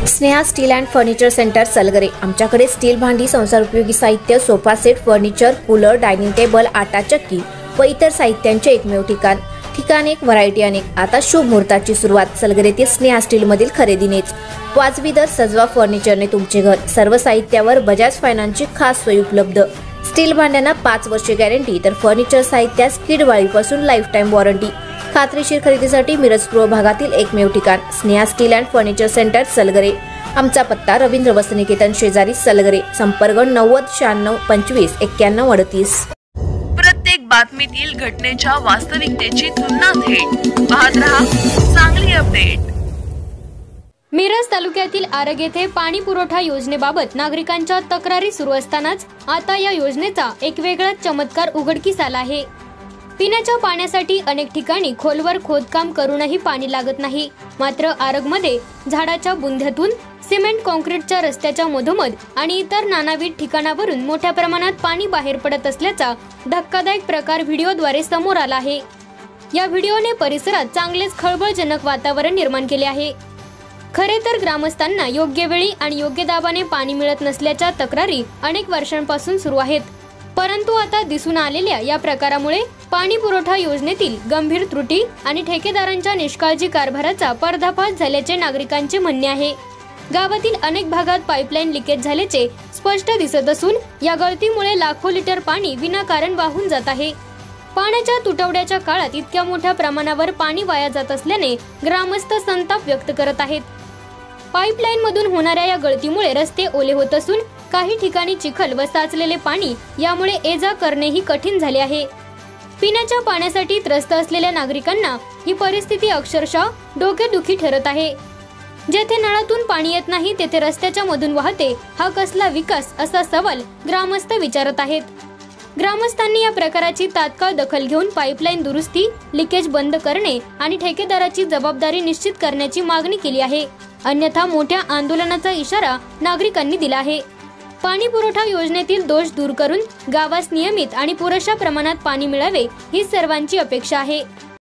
Sneha steel and furniture centre Salgare. आमच्याकडे steel भांडी, संसार उपयोगी साहित्य, sofa set, furniture, cooler, dining table, आटा चक्की व इतर साहित्यांचे एकमेव ठिकाण एक, व्हरायटी अनेक। आता शुभ मुहूर्ताची सुरुवात सलगरेतील स्नेहा स्टील मधील खरेदीनेच। वाजवी दर, सजवा फर्निचरने तुमचे घर। सर्व साहित्यावर बजाज फायनान्सची खास सोय उपलब्ध। स्टील भांड्यांना 5 वर्षे गॅरंटी, तर फर्निचर साहित्यास किडवाळीपासून लाईफ टाइम वॉरंटी। खात्रीशीर खरेदीसाठी मिरज पूर्व भागातील एकमेव ठिकाण Sneha steel and furniture centre Salgare. आमचा पत्ता रवींद्र वस्त्रनिकेतन शेजारी सलगरे। संपर्क 90 96 25 91 38। प्रत्येक बातमीतील घटनेच्या वास्तविकतेची तुलना थेट पाहत रहा चांगली अपडेट। मिरज तालुक्यातील आरग येथे पाणी पुरवठा योजनेबाबत नागरिकांच्या तक्रारी सुरू असतानाच आता या योजनेचा एक वेगळाच चमत्कार उघडकीस आला आहे। पिण्याच्या पाण्यासाठी अनेक ठिकाणी खोलवर खोदकाम करूनही पाणी लागत नाही, मात्र आरगमध्ये झाडाच्या बुंध्यातून, सिमेंट कॉन्क्रीटच्या रस्त्याच्या मधोमध आणि इतर नानाविध ठिकाणावरून मोठ्या प्रमाणात पाणी बाहेर पडत असल्याचा धक्कादायक प्रकार व्हिडिओद्वारे समोर आला आहे। या व्हिडिओने परिसरात चांगलेच खळबळजनक वातावरण निर्माण केले आहे। खरे तर ग्रामस्थांना योग्य वेळी आणि योग्य दाबाने पाणी मिळत नसल्याच्या तक्रारी अनेक वर्षांपासून सुरू आहेत, परंतु आता दिसून आलेल्या या प्रकारामुळे पाणी पुरवठा योजनेतील गंभीर त्रुटी आणि ठेकेदारांच्या निष्काळजी कारभाराचा पर्दाफाश झाल्याचे नागरिकांचे म्हणणे आहे। गावातील अनेक भागात पाईपलाईन लिकेज झाल्याचे स्पष्ट दिसत असून या गळतीमुळे लाखो लिटर पाणी विनाकारण वाहून जात आहे। पाण्याच्या तुटवड्याच्या काळात इतक्या मोठ्या प्रमाणावर पाणी वाया जात असल्याने ग्रामस्थ संताप व्यक्त करत आहेत। पाईपलाईन मधून होणाऱ्या या गळतीमुळे रस्ते ओले होत असून काही ठिकाणी चिखल व साचलेले पाणी यामुळे ये-जा करणेही कठीण झाले आहे। पिण्याच्या पाण्यासाठी त्रस्त असलेल्या नागरिकांना ही परिस्थिती अक्षरशः डोकेदुखी ठरत आहे। जेथे नळातून पाणी येत नाही तेथे रस्त्याच्या मधून वाहते, हा कसला विकास असा सवाल ग्रामस्थ विचारत आहेत। ग्रामस्थांनी या प्रकाराची तात्काळ दखल घेऊन पाईपलाईन दुरुस्ती, लिकेज बंद करणे आणि ठेकेदाराची जबाबदारी निश्चित करण्याची मागणी केली आहे, अन्यथा मोठ्या आंदोलनाचा इशारा नागरिकांनी दिला आहे। पाणी पुरवठा योजनेतील दोष दूर करून गावास नियमित आणि पुरेशा प्रमाणात पाणी मिळावे ही सर्वांची अपेक्षा आहे।